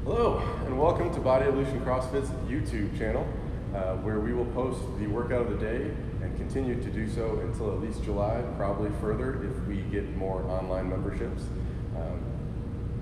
Hello, and welcome to Body Evolution CrossFit's YouTube channel, where we will post the workout of the day and continue to do so until at least July, probably further if we get more online memberships.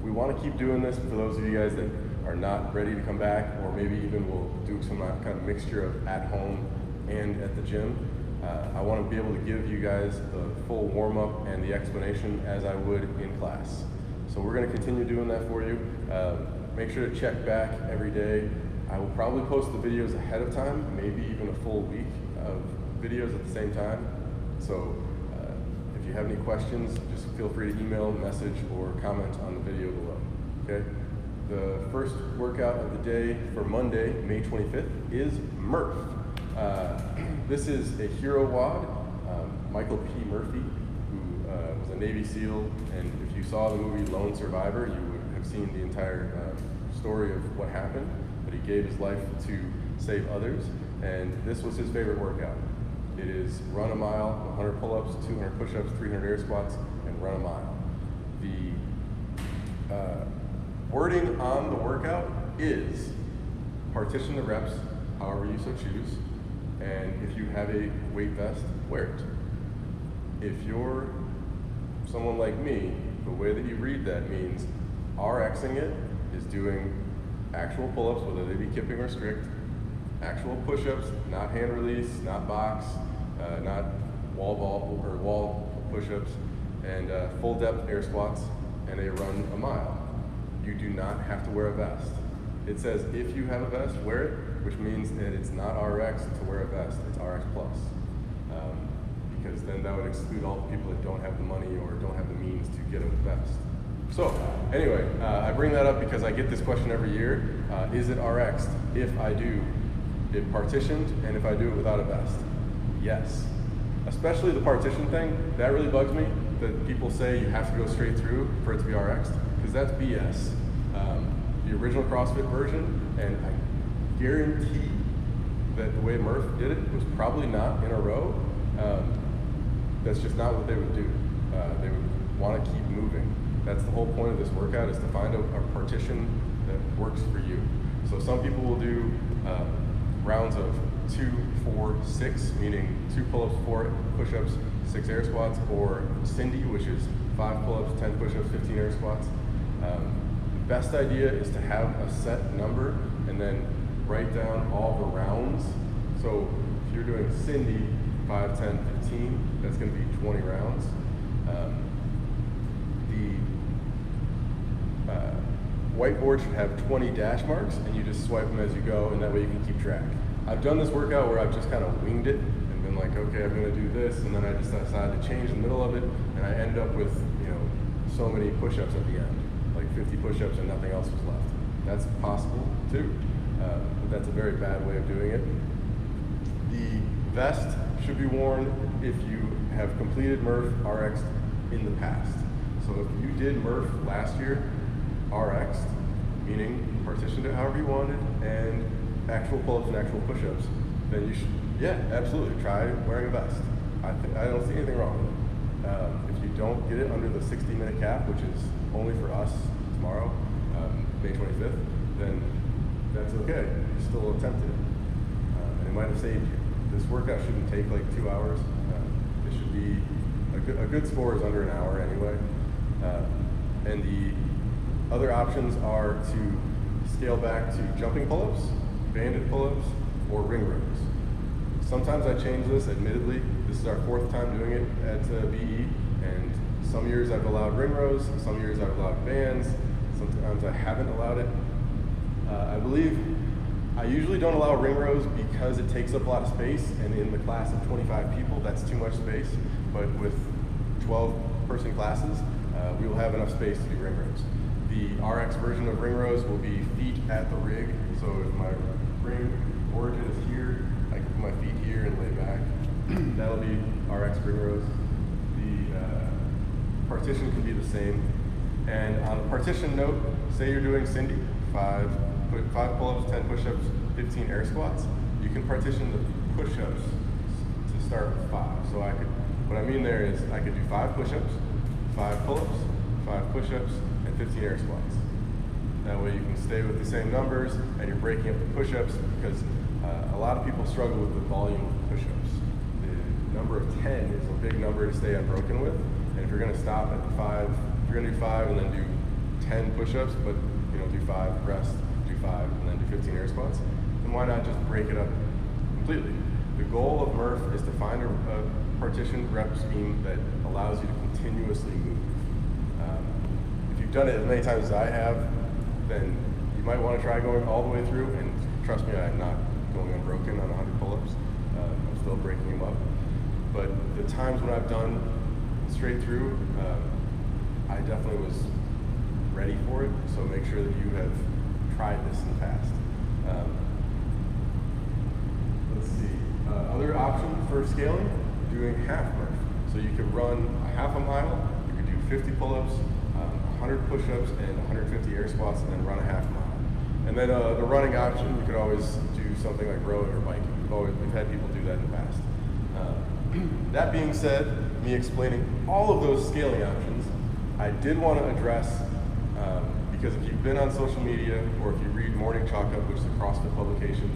We want to keep doing this for those of you guys that are not ready to come back, or maybe even we'll do some kind of mixture of at home and at the gym. I want to be able to give you guys the full warm-up and the explanation as I would in class. So we're going to continue doing that for you. Make sure to check back every day. I will probably post the videos ahead of time, maybe even a full week of videos at the same time. So if you have any questions, just feel free to email, message, or comment on the video below, okay? The first workout of the day for Monday, May 25th, is Murph. This is a hero WOD, Michael P. Murphy, who was a Navy SEAL, and if you saw the movie Lone Survivor, you would have seen the entire story of what happened, that he gave his life to save others, and this was his favorite workout. It is run a mile, 100 pull-ups, 200 push-ups, 300 air squats, and run a mile. The wording on the workout is partition the reps however you so choose, and if you have a weight vest, wear it. If you're someone like me, the way that you read that means RXing it is doing actual pull-ups, whether they be kipping or strict, actual push-ups, not hand release, not box, not wall ball or wall push-ups, and full depth air squats, and a run a mile. You do not have to wear a vest. It says if you have a vest, wear it, which means that it's not RX to wear a vest, it's RX plus. Because then that would exclude all the people that don't have the money or don't have the means to get a vest. So anyway, I bring that up because I get this question every year. Is it RX'd if I do it partitioned and if I do it without a vest? Yes. Especially the partition thing, that really bugs me, that people say you have to go straight through for it to be RX'd, because that's BS. The original CrossFit version, and I guarantee that the way Murph did it was probably not in a row. That's just not what they would do. They would want to keep moving. That's the whole point of this workout, is to find a partition that works for you. So some people will do rounds of 2, 4, 6, meaning 2 pull-ups, 4 push-ups, 6 air squats, or Cindy, which is 5 pull-ups, 10 push-ups, 15 air squats. The best idea is to have a set number and then write down all the rounds. So if you're doing Cindy, 5, 10, 15, that's going to be 20 rounds. Whiteboard should have 20 dash marks, and you just swipe them as you go, and that way you can keep track. I've done this workout where I've just kind of winged it and been like, okay, I'm going to do this, and then I just decided to change in the middle of it, and I end up with, so many push-ups at the end, like 50 push-ups and nothing else was left. That's possible too, but that's a very bad way of doing it. The vest should be worn if you have completed Murph RX in the past. So if you did Murph last year, RX, meaning partitioned it however you wanted, and actual pull-ups and actual push-ups, then you should, yeah, absolutely, try wearing a vest. I don't see anything wrong with it. If you don't get it under the 60-minute cap, which is only for us tomorrow, May 25th, then that's okay. You still attempted it, and it might have saved you. This workout shouldn't take like 2 hours. It should be, a good score is under an hour anyway. And the other options are to scale back to jumping pull-ups, banded pull-ups, or ring rows. Sometimes I change this, admittedly. This is our 4th time doing it at BE, and some years I've allowed ring rows, some years I've allowed bands, sometimes I haven't allowed it. I believe I usually don't allow ring rows because it takes up a lot of space, and in the class of 25 people, that's too much space. But with 12-person classes, we will have enough space to do ring rows. The RX version of ring rows will be feet at the rig. So if my ring origin is here, I can put my feet here and lay back. That'll be RX ring rows. The partition can be the same. And on a partition note, say you're doing Cindy, 5 pull-ups, 10 push-ups, 15 air squats. You can partition the push-ups to start with 5. So what I mean there is I could do 5 push-ups, 5 pull-ups, 5 push-ups, and 15 air squats. That That way you can stay with the same numbers and you're breaking up the push-ups, because a lot of people struggle with the volume of push-ups. The number of 10 is a big number to stay unbroken with. And if you're going to stop at 5, if you're going to do 5 and then do 10 push-ups, but do 5, rest, do 5, and then do 15 air squats, then why not just break it up completely? The goal of Murph is to find a partitioned rep scheme that allows you to continuously move. If you've done it as many times as I have, then you might want to try going all the way through, and trust me, I'm not going unbroken on 100 pull-ups. I'm still breaking them up. But the times when I've done straight through, I definitely was ready for it, so make sure that you have tried this in the past. Let's see. Other option for scaling, doing half Murph. So you could run a half a mile, you could do 50 pull-ups, 100 push-ups, and 150 air squats, and then run a half mile. And then the running option, you could always do something like rowing or biking. We've had people do that in the past. That being said, me explaining all of those scaling options, I did want to address, because if you've been on social media, or if you read Morning Chalk Up, which is a CrossFit publication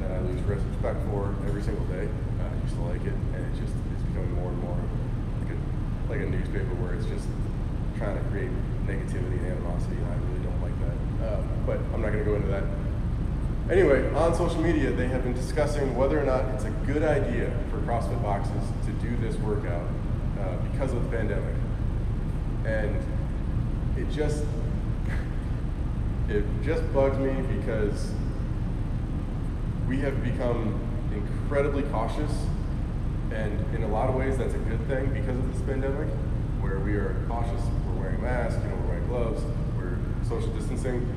that I lose respect for every single day, I used to like it, and it's becoming more and more like a newspaper where it's just trying to create negativity and animosity, and I really don't like that. But I'm not going to go into that. Anyway, on social media, they have been discussing whether or not it's a good idea for CrossFit boxes to do this workout because of the pandemic. And it just bugs me, because we have become incredibly cautious, and in a lot of ways that's a good thing because of this pandemic, where we are cautious, we're wearing masks, we're wearing gloves, we're social distancing,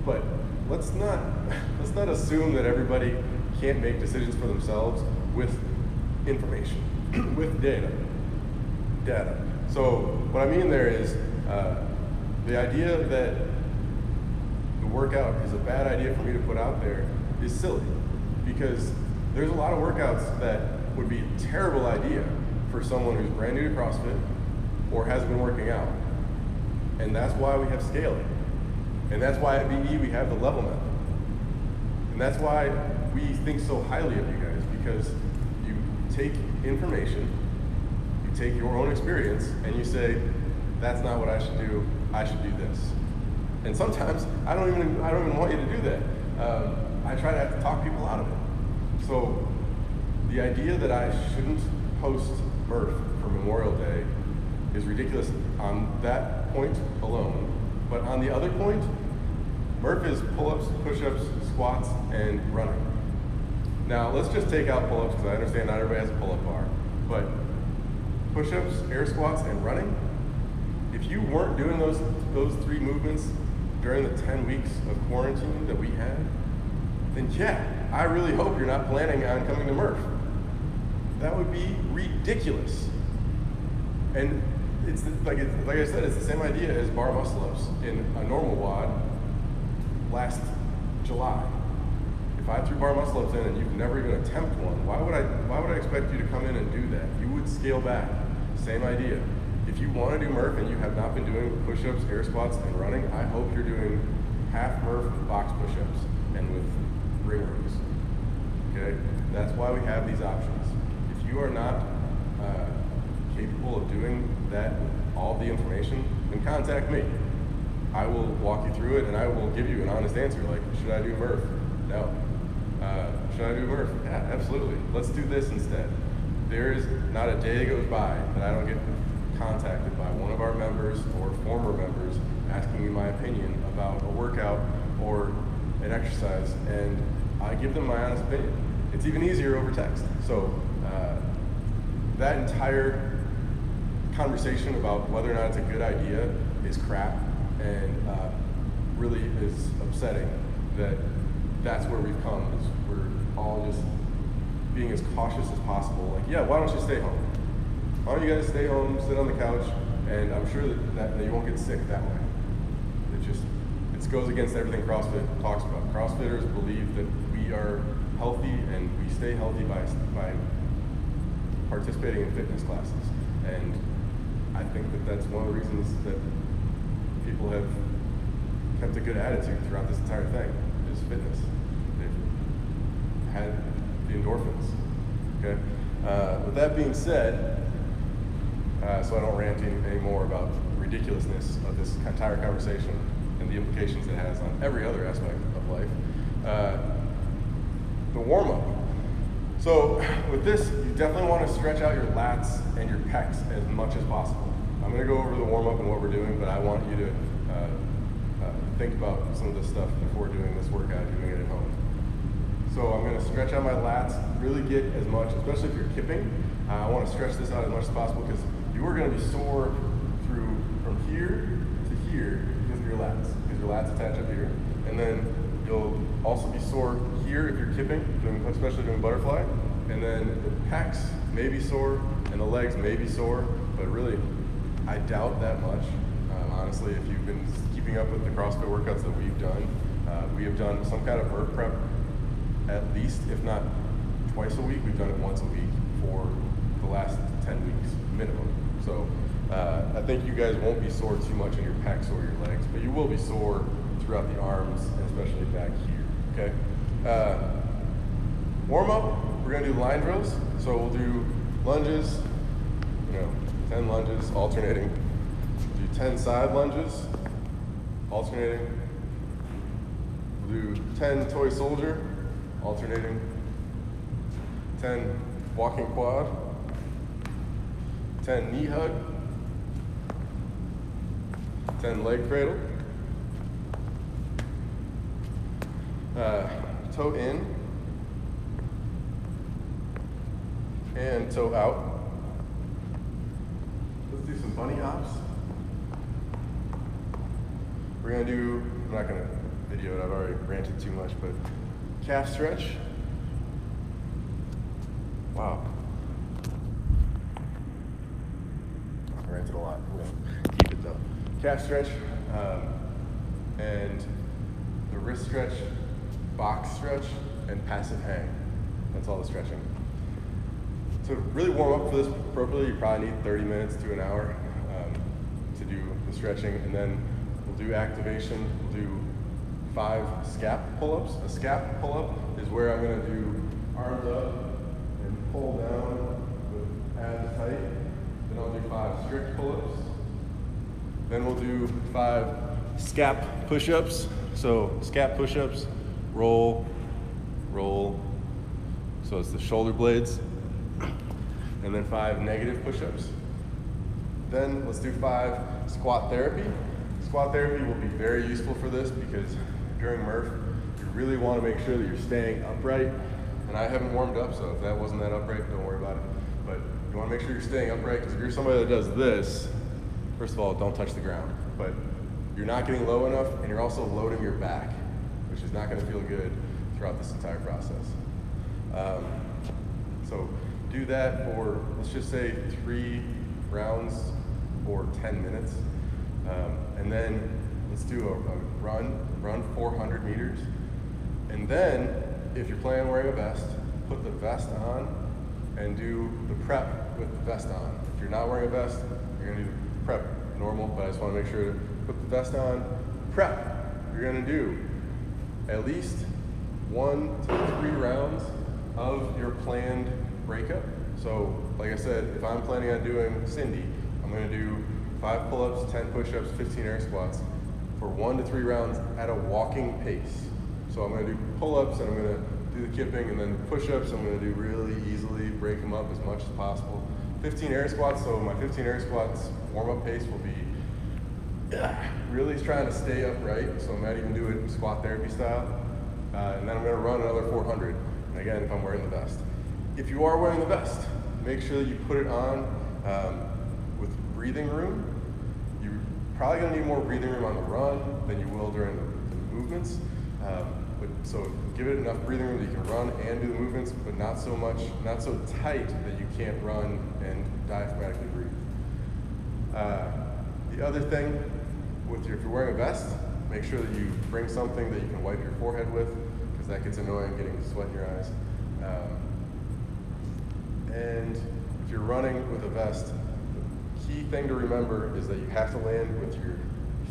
but let's not assume that everybody can't make decisions for themselves with information, with data. So what I mean there is the idea that the workout is a bad idea for me to put out there is silly, because there's a lot of workouts that would be a terrible idea for someone who's brand new to CrossFit or hasn't been working out. And that's why we have scaling. And that's why at BE we have the level method. And that's why we think so highly of you guys, because you take information, you take your own experience, and you say, that's not what I should do, I should do this. And sometimes I don't even want you to do that. I try to talk people out of it. So the idea that I shouldn't post Murph for Memorial Day is ridiculous on that point alone. But on the other point, Murph is pull-ups, push-ups, squats, and running. Now let's just take out pull-ups, because I understand not everybody has a pull-up bar. But push-ups, air squats, and running, if you weren't doing those three movements during the 10 weeks of quarantine that we had, then yeah, I really hope you're not planning on coming to Murph. That would be ridiculous. And it's like I said, it's the same idea as bar muscle ups in a normal WOD last July. If I threw bar muscle ups in and you've never even attempted one, why would I expect you to come in and do that? You would scale back. Same idea. If you want to do Murph and you have not been doing push-ups, air squats, and running, I hope you're doing half Murph box push-ups and with ring rows. Okay? That's why we have these options. If you are not capable of doing that with all the information, then contact me. I will walk you through it, and I will give you an honest answer, like, should I do Murph? No. Should I do Murph? Yeah, absolutely. Let's do this instead. There is not a day goes by that I don't get contacted by one of our members or former members asking me my opinion about a workout or an exercise, and I give them my honest opinion. It's even easier over text. So that entire conversation about whether or not it's a good idea is crap, and really is upsetting that that's where we've come, is we're all just being as cautious as possible. Like, yeah, why don't you stay home? Why don't you guys stay home, sit on the couch, and I'm sure that you won't get sick that way. It goes against everything CrossFit talks about. CrossFitters believe that we are healthy and we stay healthy by participating in fitness classes. And I think that that's one of the reasons that people have kept a good attitude throughout this entire thing. It is fitness. They've had the endorphins. Okay. With that being said, so I don't rant anymore about the ridiculousness of this entire conversation and the implications it has on every other aspect of life. The warm-up. So with this, you definitely want to stretch out your lats and your pecs as much as possible. I'm going to go over the warm-up and what we're doing, but I want you to think about some of this stuff before doing this workout, doing it at home. So I'm going to stretch out my lats, really get as much, especially if you're kipping. I want to stretch this out as much as possible because you are going to be sore through from here to here because of your lats, because your lats attach up here. And then you'll also be sore here if you're kipping, especially doing butterfly. And then the pecs may be sore and the legs may be sore, but really, I doubt that much. Honestly, if you've been keeping up with the CrossFit workouts that we've done, we have done some kind of Murph prep at least, if not twice a week. We've done it once a week for the last 10 weeks minimum. So I think you guys won't be sore too much in your pecs or your legs, but you will be sore throughout the arms and especially back here, okay? Warm up, we're gonna do line drills. So we'll do lunges, 10 lunges alternating. Do 10 side lunges, alternating. We'll do 10 toy soldier, alternating. 10 walking quad. 10 knee hug. 10 leg cradle. Toe in and toe out. Let's do some bunny hops. We're gonna do, I'm not gonna video it, I've already ranted too much, but calf stretch. Wow. I ranted a lot, we're gonna keep it though. Calf stretch, and the wrist stretch, box stretch, and passive hang. That's all the stretching. To really warm up for this appropriately, you probably need 30 minutes to an hour to do the stretching, and then we'll do activation. We'll do 5 scap pull-ups. A scap pull-up is where I'm gonna do arms up and pull down with abs tight. Then I'll do 5 strict pull-ups. Then we'll do 5 scap push-ups. So scap push-ups, roll, roll. So it's the shoulder blades. And then 5 negative push-ups. Then let's do 5 squat therapy. Squat therapy will be very useful for this because during Murph, you really want to make sure that you're staying upright. And I haven't warmed up, so if that wasn't that upright, don't worry about it. But you want to make sure you're staying upright because if you're somebody that does this, first of all, don't touch the ground. But you're not getting low enough and you're also loading your back, which is not going to feel good throughout this entire process. So do that for, let's just say 3 rounds or 10 minutes. And then let's do a run 400 meters. And then if you're planning on wearing a vest, put the vest on and do the prep with the vest on. If you're not wearing a vest, you're gonna do the prep normal, but I just wanna make sure to put the vest on. Prep, you're gonna do at least 1 to 3 rounds of your planned breakup. So like I said, if I'm planning on doing Cindy, I'm gonna do 5 pull-ups, 10 push-ups, 15 air squats for 1 to 3 rounds at a walking pace. So I'm gonna do pull-ups and I'm gonna do the kipping, and then push-ups I'm gonna do really easily, break them up as much as possible. 15 air squats, so my 15 air squats warm-up pace will be really trying to stay upright, so I might even do it squat therapy style. And then I'm gonna run another 400, and again, if I'm wearing the vest. If you are wearing the vest, make sure that you put it on with breathing room. You're probably gonna need more breathing room on the run than you will during the movements. So give it enough breathing room that you can run and do the movements, but not so much, not so tight that you can't run and diaphragmatically breathe. The other thing, if you're wearing a vest, make sure that you bring something that you can wipe your forehead with, because that gets annoying getting sweat in your eyes. And if you're running with a vest, the key thing to remember is that you have to land with your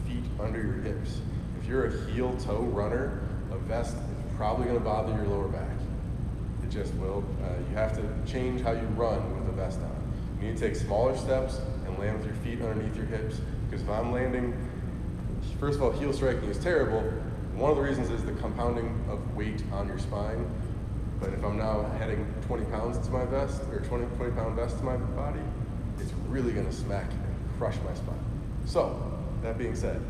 feet under your hips. If you're a heel-toe runner, a vest is probably going to bother your lower back. It just will. You have to change how you run with a vest on. You need to take smaller steps and land with your feet underneath your hips, because if I'm landing, first of all, heel striking is terrible. One of the reasons is the compounding of weight on your spine. But if I'm now heading 20 pounds to my vest, or 20 pound vest to my body, it's really gonna smack and crush my spine. So, that being said,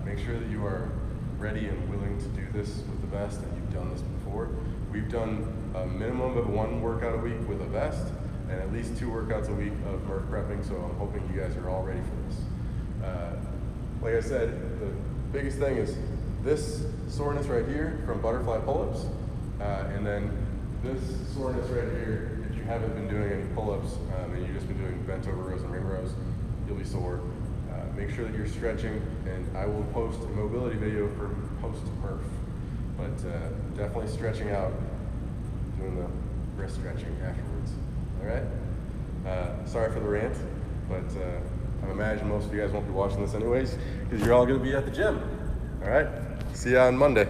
make sure that you are ready and willing to do this with the vest, and you've done this before. We've done a minimum of 1 workout a week with a vest, and at least 2 workouts a week of Murph prepping, so I'm hoping you guys are all ready for this. Like I said, the biggest thing is this soreness right here from butterfly pull-ups, and then this soreness right here, if you haven't been doing any pull-ups and you've just been doing bent over rows and ring rows, you'll be sore. Make sure that you're stretching, and I will post a mobility video for post-Murph, but definitely stretching out, doing the wrist stretching afterwards. All right? Sorry for the rant, but I imagine most of you guys won't be watching this anyways, because you're all going to be at the gym. All right? See you on Monday.